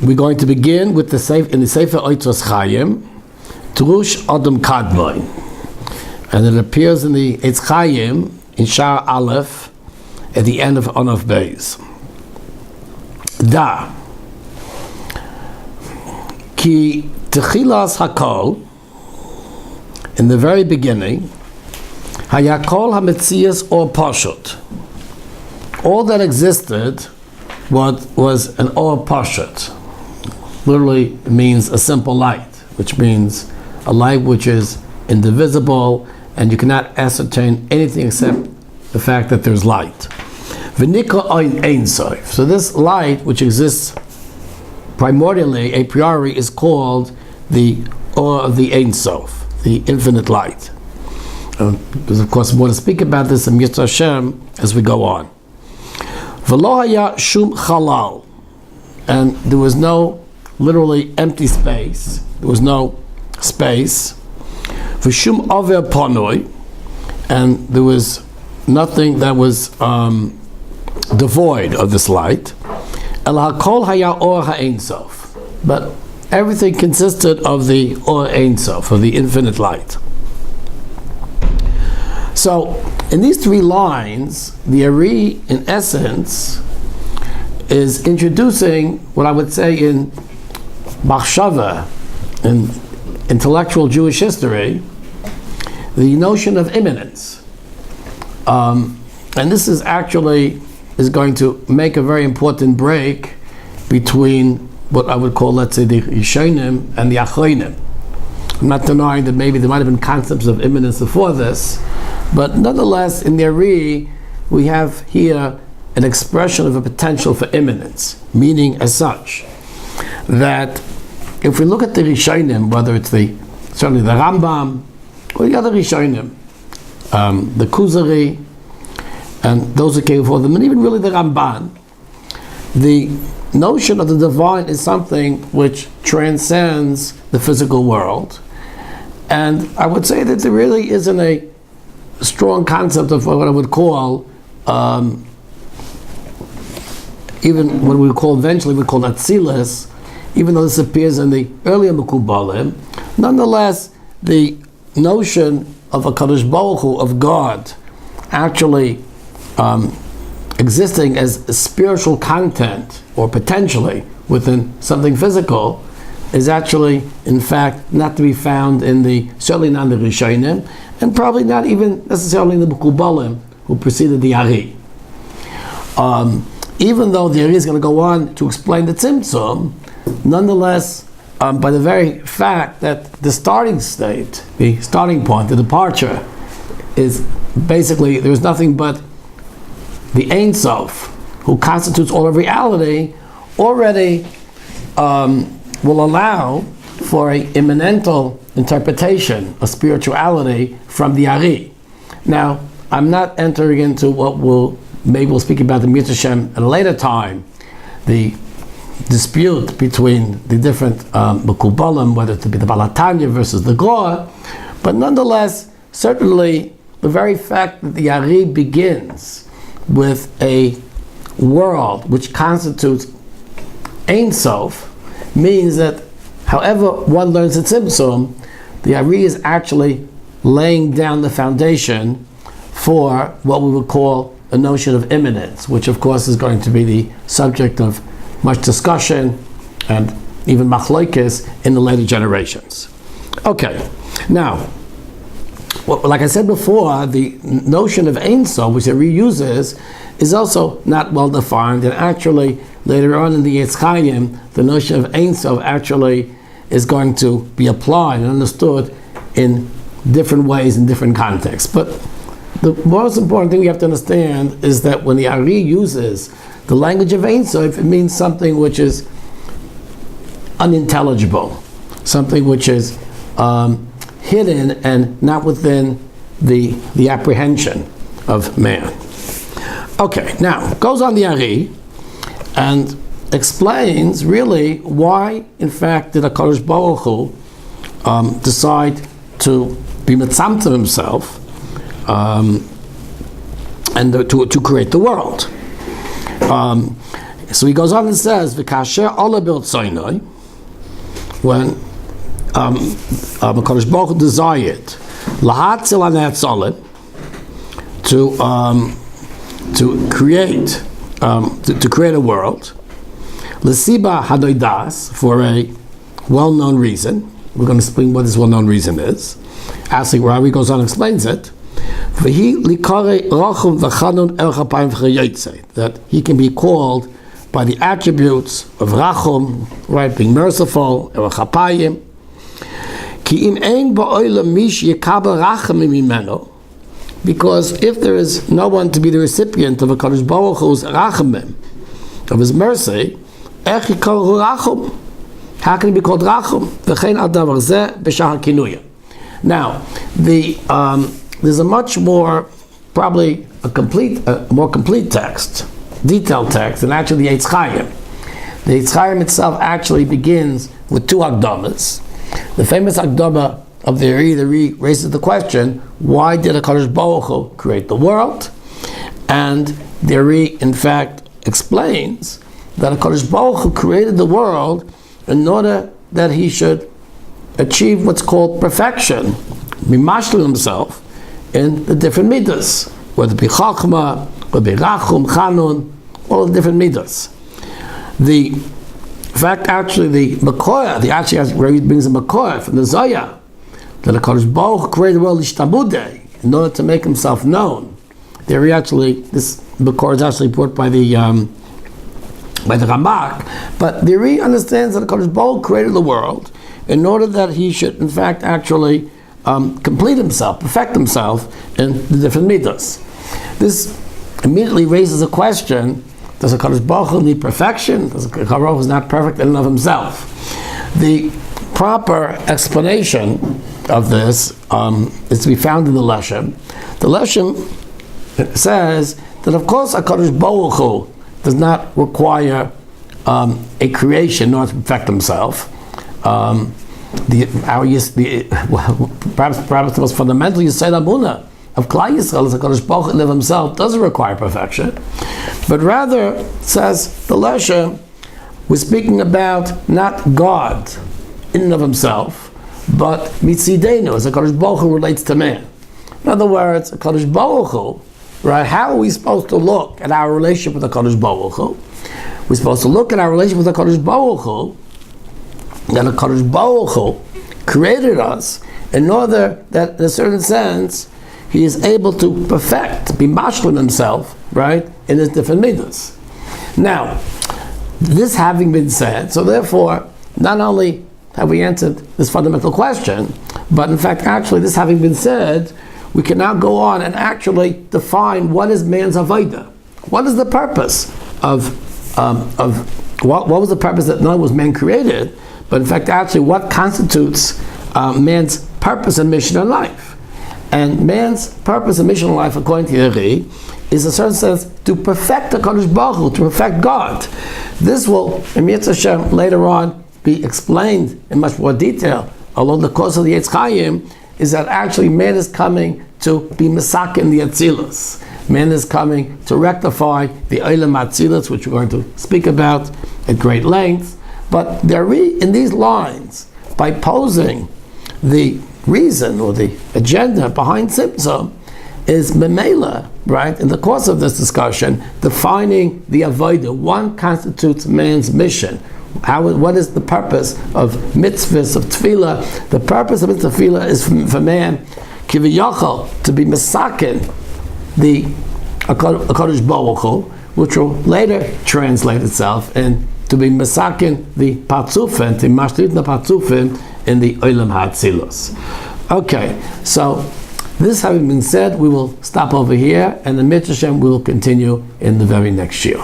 we're going to begin with in the Sefer Otzrot Chayim, Trush Adam Kadmon, and it appears in the Chayim in Shar Aleph at the end of Onof Beis. Da Ki Techilas Hakol, in the very beginning, Hayakol HaMetzias or Pashut. All that existed was an or Pashut. Literally means a simple light, which means a light which is indivisible, and you cannot ascertain anything except the fact that there's light. V'nikra Ein Sof. So this light, which exists primordially, a priori, is called the Or of the Ein Sof, the infinite light. There's of course more to speak about this in Yitzhak Hashem as we go on. V'lo haya shum chalal, and there was no literally empty space. There was no space. V'shum aver panoi, and there was nothing that was devoid of this light. El hakol haya or ha'ein sof, but everything consisted of the or ein sof, of the infinite light. So, in these three lines, the Ari, in essence, is introducing what I would say in Machshava, in intellectual Jewish history, the notion of immanence. And this is going to make a very important break between what I would call, let's say, the Rishonim and the Achronim. I'm not denying that maybe there might have been concepts of immanence before this, but nonetheless, in the Ari, we have here an expression of a potential for immanence, meaning as such that if we look at the Rishonim, whether it's certainly the Rambam or the other Rishonim, the Kuzari, and those who came before them, and even really the Ramban, the notion of the divine is something which transcends the physical world. And I would say that there really isn't a strong concept of what I would call, even what we call eventually, we call Atzilus, even though this appears in the earlier Mekubalim. Nonetheless, the notion of a Kadosh Baruch Hu, of God, actually existing as a spiritual content, or potentially within something physical, is actually, in fact, not to be found certainly not in the Rishonim, and probably not even necessarily in the Mekubalim who preceded the Ari. Even though the Ari is going to go on to explain the Tzimtzum, nonetheless, by the very fact that the starting state, the starting point, the departure, is basically, there's nothing but the Ein Sof, who constitutes all of reality, already will allow for an immanental interpretation of spirituality from the Ari. Now, I'm not entering into what maybe we'll speak about the Mitzvah Shem at a later time, the dispute between the different Mekubalim, whether it be the Balatanya versus the Gor, but nonetheless, certainly the very fact that the Ari begins with a world which constitutes Ein Sof means that however one learns the Tzimtzum, the Ari is actually laying down the foundation for what we would call a notion of immanence, which of course is going to be the subject of much discussion and even machlokes in the later generations. Okay, now, like I said before, the notion of Ein Sof, which it reuses, is also not well defined, and actually later on in the Chayim, the notion of Ein Sof actually is going to be applied and understood in different ways in different contexts. But the most important thing we have to understand is that when the Ari uses the language of Ein Sof, it means something which is unintelligible, something which is hidden and not within the apprehension of man. Okay, now goes on the Ari and explains really why, in fact, did HaKadosh Baruch Hu decide to be mitzamtzem himself and to create the world. So he goes on and says, "V'kasher ola b'rtzonai," when HaKadosh Baruch Hu desired lahatzil hanetzolim, to create a world, l'siba hadoidas, for a well-known reason. We're going to explain what this well-known reason is. Actually, Rabbi goes on and explains it. That he can be called by the attributes of Rachum, right, being merciful, Chapayim. Because if there is no one to be the recipient of a Kadosh Baruch Hu's Rachamim, of his mercy, how can he be called Rachum? Now, there's a much more, probably a more complete text, detailed text, than actually the Chayim. The Chayim itself actually begins with two Akdamas. The famous Akdama of the Ri raises the question, why did HaKadosh Baruch Hu create the world? And the Ri, in fact, explains that HaKadosh Baruch Hu created the world in order that he should achieve what's called perfection, mimashli himself in the different midas, whether it be chachma, whether it be rachum, chanun, all the different midas. The fact, actually, the Makoya, where he brings a Makoya from the Zoya, that HaKadosh Baruch Hu created the world ishtamudei, in order to make himself known. There actually, this Makoya is actually brought by the Ramak, but the Ri understands that HaKadosh Baruch Hu created the world in order that he should, in fact, actually complete himself, perfect himself in the different midas. This immediately raises a question: does HaKadosh Baruch Hu need perfection? Does HaKadosh Baruch Hu is not perfect in and of himself? The proper explanation of this is to be found in the Leshem. The Leshem says that, of course, HaKadosh Baruch Hu does not require a creation in order to perfect himself. Perhaps the most fundamental Yesod Amunah of Klal Yisrael is HaKadosh Baruch Hu himself doesn't require perfection, but rather, says the Leshem, we're speaking about not God in and of himself, but mitzidenu, as HaKadosh Baruch Hu relates to man. In other words, HaKadosh Baruch Hu, right? How are we supposed to look at our relationship with HaKadosh Baruch Hu? We're supposed to look at our relationship with HaKadosh Baruch Hu, that HaKadosh Baruch Hu created us in order that, in a certain sense, he is able to perfect, be mashlim himself, right, in his different midas. Now, this having been said, so therefore, not only have we answered this fundamental question, but in fact, actually, this having been said, we can now go on and actually define what is man's avodah. What is the purpose of what was the purpose that not only was man created, but in fact, actually, what constitutes man's purpose and mission in life? And man's purpose and mission in life, according to Yeri, is in a certain sense to perfect the HaKadosh Baruch Hu, to perfect God. This will, in Mitzvah Hashem, later on be explained in much more detail along the course of the Chayim, is that actually man is coming to be Mesakin the Atzilus. Man is coming to rectify the Olam Atzilus, which we're going to speak about at great length. But there, in these lines, by posing the reason or the agenda behind Tzimtzum, is Memela, right, in the course of this discussion, defining the avodah. What constitutes man's mission? What is the purpose of mitzvahs, of tefillah? The purpose of tefillah is for man, kiviyachol, to be mesakin the HaKadosh Baruch Hu, which will later translate itself in to be mesakin the patzufin, to mashlit the patzufin in the Olam HaTzilus. Okay, so this having been said, we will stop over here, and the Mitzvah Hashem will continue in the very next year.